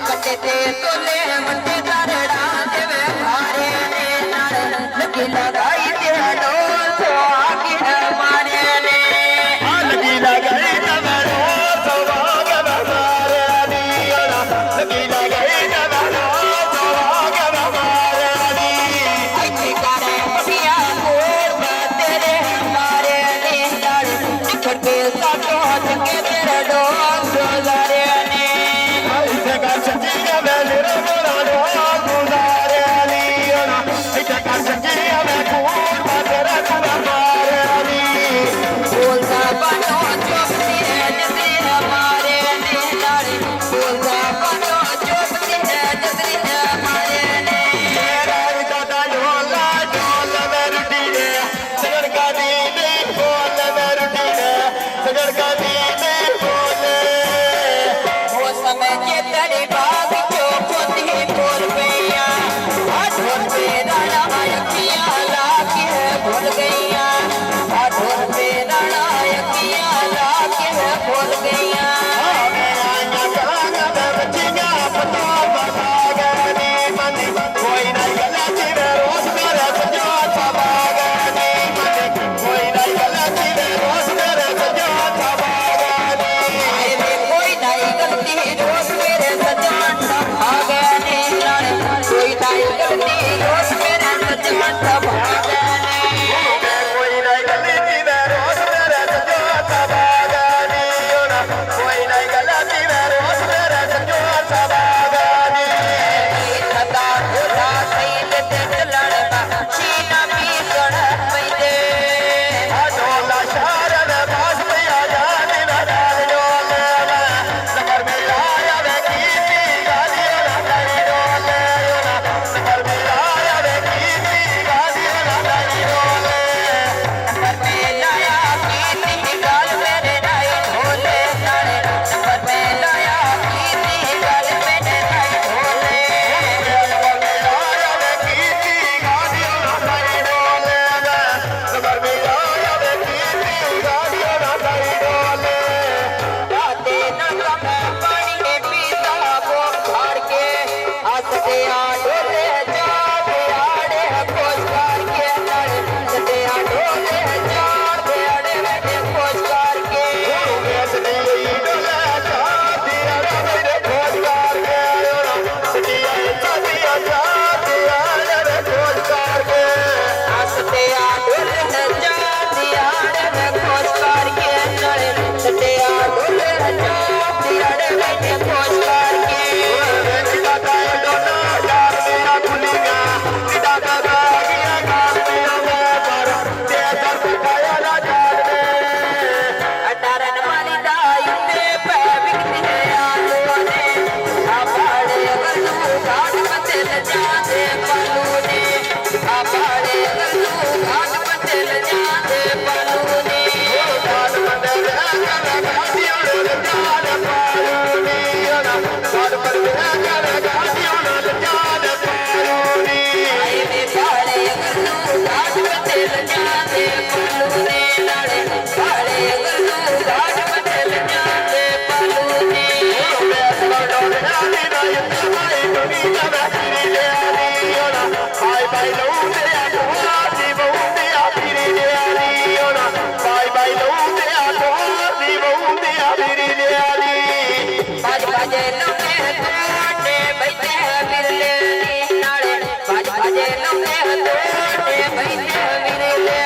कटे ते तोले मंडे दरड़ा देवे भारे ने नाल लगी लगाई ते डोल तो आगे मारे ने लगी लगाई तमरो सवाग बमारे नी लगी लगाई तमरो सवाग बमारे नी ऐसे करे पिया कोर तेरे मारे ने नाल छटे साटो के तेरे डोल गुजारे ने ऐसे कर सकिया मैं मेरा मोरा डोल गुजारे नी ऐसे कर सकिया मैं कोर तेरा बमारे नी बोलता बनो चुप तेरे नजरे हमारे ने नाल बोलता बनो चुप तेरे नजरे हमारे ने मौसम के तड़े बाग चौपती बोल गईया ढोल पे राणा अखियां लाके भूल गईया ढोल पे राणा अखियां लाके भूल गईया कोई नहीं गलती रोज मेरे सजन भागे ने कोई नहीं गलती रोज मेरे सजन भागे ने सदा खुदा सैल ते लड़बा सीना भी कड़ पैदे लाया कीर्ति गाल मेरे नाई ढोले नाले नंबर में लाया कीर्ति गाल मेरे नाई ढोले बाते न कम पानी ने पीता वो खाड़ के हंसते ढोले जाते आड़े खोज के नाले हंसते ढोले जाते आड़े बैठे खोज के हंसते ढोले जाते आड़े में खोज के नाले हंसते ढोले जाते आड़े बैठे खोज के अटारन वाली दाई पे बिकती है आलू ने आपाड़े गल्लू घाट बदल जाते पलू ने आपाड़े गल्लू घाट बदल जाते पलू ने आई में पाड़े गल्लू घाट बदल जाते पलू ने नाले पाड़े गल्लू घाट बदल जाते पलू ने बाज बाजे लम्हे तोड़े बैठे बिरले नाले बाज बाजे लम्हे तोड़े बैठे बिरले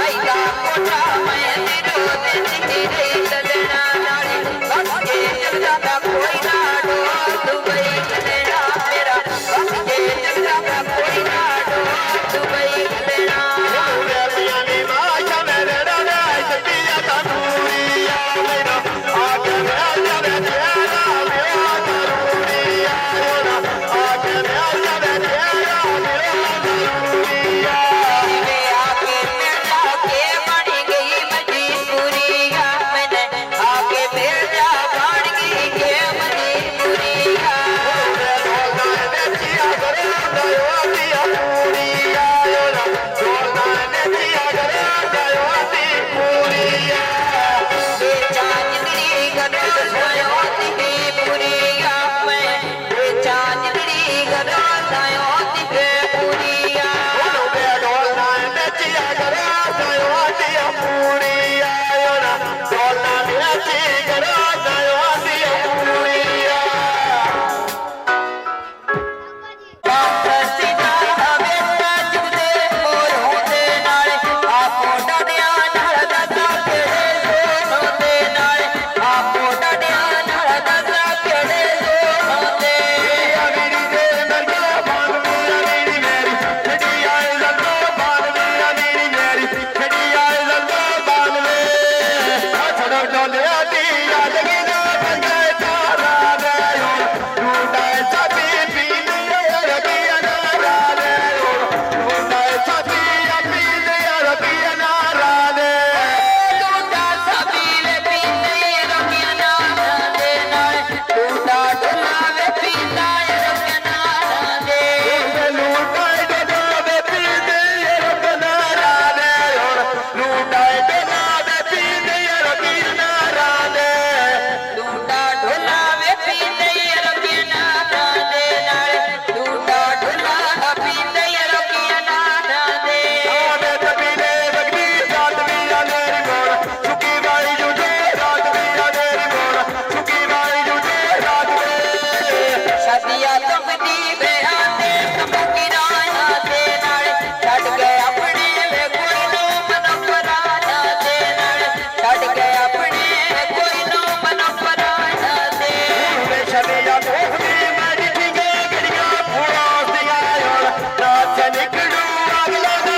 आईगा कोठा मैं निरो दिन रे सजना नाले बस के जग जाता कोई ना डोल दुबई सजना मेरा बस के जग जाता कोई ना डोल ਪੱਗ ਲਾਉਂਦਾ